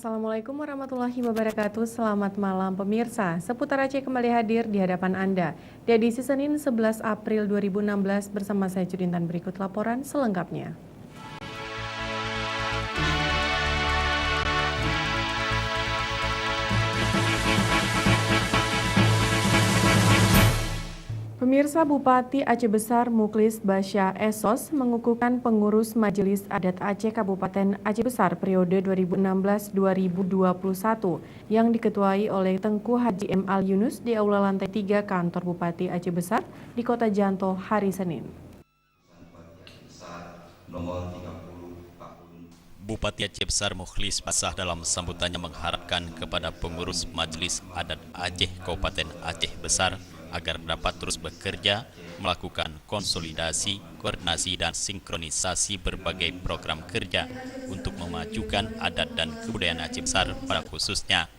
Assalamualaikum warahmatullahi wabarakatuh. Selamat malam pemirsa. Seputar Aceh kembali hadir di hadapan Anda. Di edisi Senin 11 April 2016 bersama saya Judintan, berikut laporan selengkapnya. Pemirsa, Bupati Aceh Besar Mukhlis Basya Esos mengukuhkan pengurus Majelis Adat Aceh Kabupaten Aceh Besar periode 2016-2021 yang diketuai oleh Tengku Haji M. Al Yunus di Aula Lantai 3 Kantor Bupati Aceh Besar di Kota Janto hari Senin. Bupati Aceh Besar Mukhlis Basah dalam sambutannya mengharapkan kepada pengurus Majelis Adat Aceh Kabupaten Aceh Besar agar dapat terus bekerja, melakukan konsolidasi, koordinasi, dan sinkronisasi berbagai program kerja untuk memajukan adat dan kebudayaan Aceh Besar pada khususnya.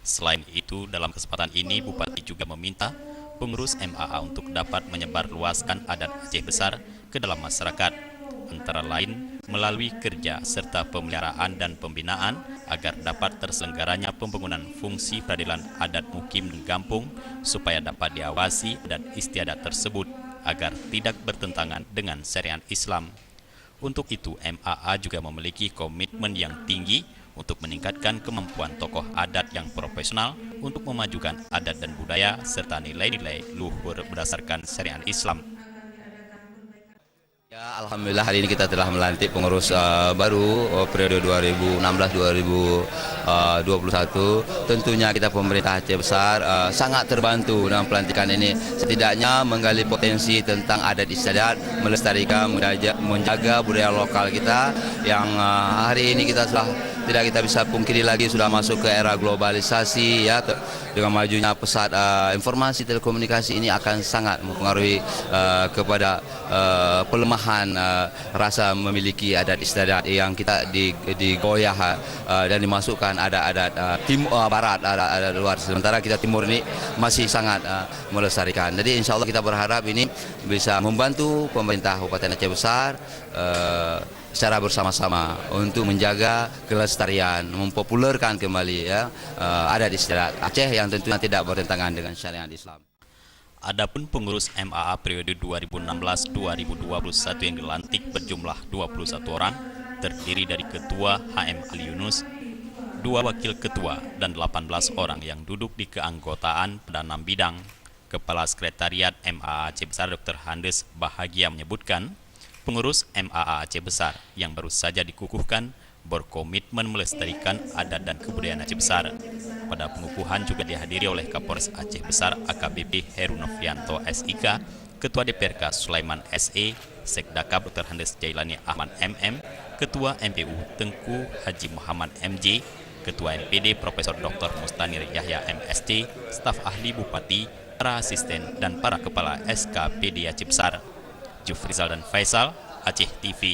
Selain itu, dalam kesempatan ini Bupati juga meminta pengurus MAA untuk dapat menyebarluaskan adat Aceh Besar ke dalam masyarakat, antara lain melalui kerja serta pemeliharaan dan pembinaan agar dapat terselenggaranya pembangunan fungsi peradilan adat mukim dan kampung supaya dapat diawasi adat istiadat tersebut agar tidak bertentangan dengan syariat Islam. Untuk itu, MAA juga memiliki komitmen yang tinggi untuk meningkatkan kemampuan tokoh adat yang profesional untuk memajukan adat dan budaya serta nilai-nilai luhur berdasarkan syariat Islam. Ya, alhamdulillah hari ini kita telah melantik pengurus baru periode 2016-2021. Tentunya kita pemerintah Aceh Besar sangat terbantu dengan pelantikan ini. Setidaknya menggali potensi tentang adat istiadat, melestarikan, menjaga budaya lokal kita yang hari ini kita sudah tidak kita bisa pungkiri lagi sudah masuk ke era globalisasi ya. Dengan majunya pesat informasi telekomunikasi ini akan sangat mempengaruhi kepada pelemahan rasa memiliki adat istiadat yang kita digoyah dan dimasukkan adat barat, adat luar. Sementara kita timur ini masih sangat melestarikan. Jadi insya Allah kita berharap ini bisa membantu pemerintah Kabupaten Aceh Besar secara bersama-sama untuk menjaga kelestarian, mempopulerkan kembali ya adat istiadat Aceh yang tentunya tidak bertentangan dengan syariat Islam. Adapun pengurus MAA periode 2016-2021 yang dilantik berjumlah 21 orang, terdiri dari Ketua HM Al Yunus, 2 Wakil Ketua, dan 18 orang yang duduk di keanggotaan pada 6 bidang. Kepala Sekretariat MAA Aceh Besar Dr. Handes Bahagia menyebutkan, pengurus MAA Aceh Besar yang baru saja dikukuhkan berkomitmen melestarikan adat dan kebudayaan Aceh Besar. Pada pengukuhan juga dihadiri oleh Kapolres Aceh Besar AKBP Heru Novianto SIK, Ketua DPRK Sulaiman SE, Sekdakab Dr. Handes Jailani Ahmad MM, Ketua MPU Tengku Haji Muhammad MJ, Ketua MPD Profesor Dr. Mustanir Yahya MSC, staf ahli Bupati, para asisten, dan para kepala SKPD Aceh Besar. Jufrizal dan Faisal, Aceh TV.